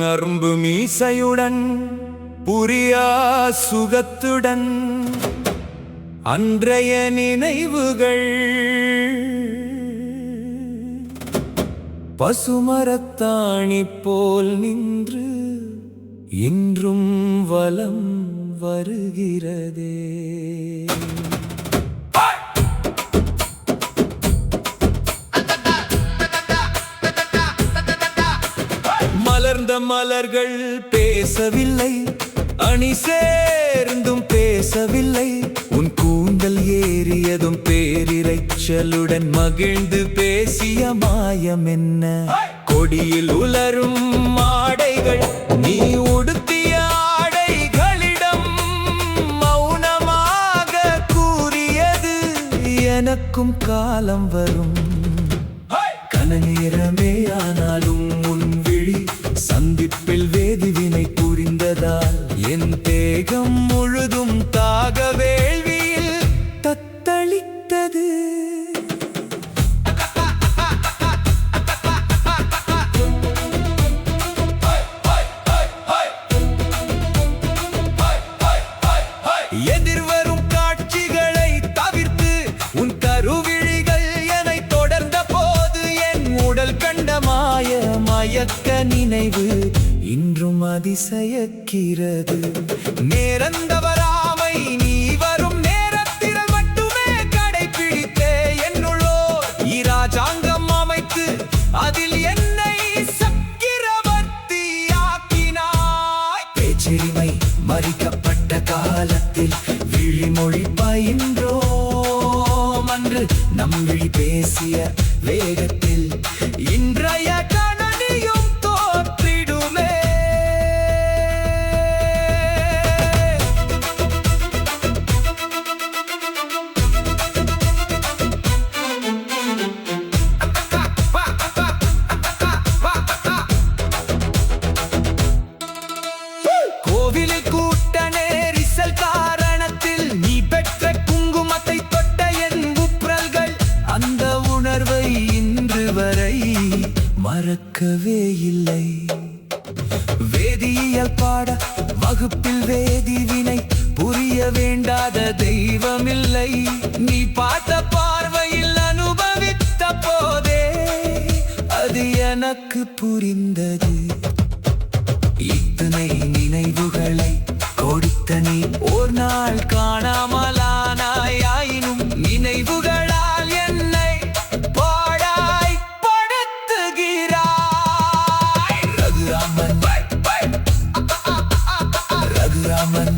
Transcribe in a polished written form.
அரும்பு மீசையுடன் புரியா சுகத்துடன் அன்றைய நினைவுகள் பசுமரத்தாணி போல் நின்று இன்றும் வலம் வருகிறதே. மலர்ந்த மலர்கள் பேசவில்லை, அணி சேர்ந்தும் பேசவில்லை. உன் கூந்தல் ஏறியதும் பேரிரைச்சலுடன் மகிழ்ந்து பேசிய மாயம் என்ன? கொடியில் உலரும் ஆடைகள் நீ உடுத்திய ஆடைகளிடம் மௌனமாக கூறியது எனக்கும் காலம் வரும். கனநேரமே ஆனாலும் உன் விழி சந்திப்பில் வேதிவினை புரிந்ததால் என் தேகம் முழுதும் தாக வேள்வியில் தத்தளித்தது. எதிர்வரும் காட்சிகளை தவிர்த்து உன் கருவிழிகள் என்னை தொடர்ந்த போது என் உடல் கண்ட மயக்க நினைவு இன்றும் அதிசயக்கிறது. நேரந்தவராமை நீ வரும் நேரத்தில் மட்டுமே கடைபிடித்தே என்னுள்ளோ இராஜாங்கம் அமைத்து அதில் என்னை சக்கிரவர்த்தியாக்கினாய். பேச்செறிமை மறிக்கப்பட்ட காலத்தில் விழிமொழி பயின்றோம் அன்று நம் விழி பேசிய வேகத்தில் இன்றைய கணனியும் தோற்றிடுமே. கோவிலில் கூட்ட நெரிசல் காரணத்தில் நீ பெற்ற குங்குமத்தை தொட்ட என் உப்ரல்கள் அந்த உணர்வை இன்று வரை மறக்கவே இல்லை. வேதியியல் பாட வகுப்பில் வேதிவினை புரிய வேண்டாத தெய்வமில்லை. நீ பார்த்த பார்வையில் அனுபவித்த போதே அது எனக்கு புரிந்தது. இத்தனை நினைவுகளை கொடுத்த நீ ஒரு நாள் காணாமலானாயினும் நினைவுகளால் என்னை பாடாய் படுத்துகிறாய். ரகுராமன் ரகுராமன்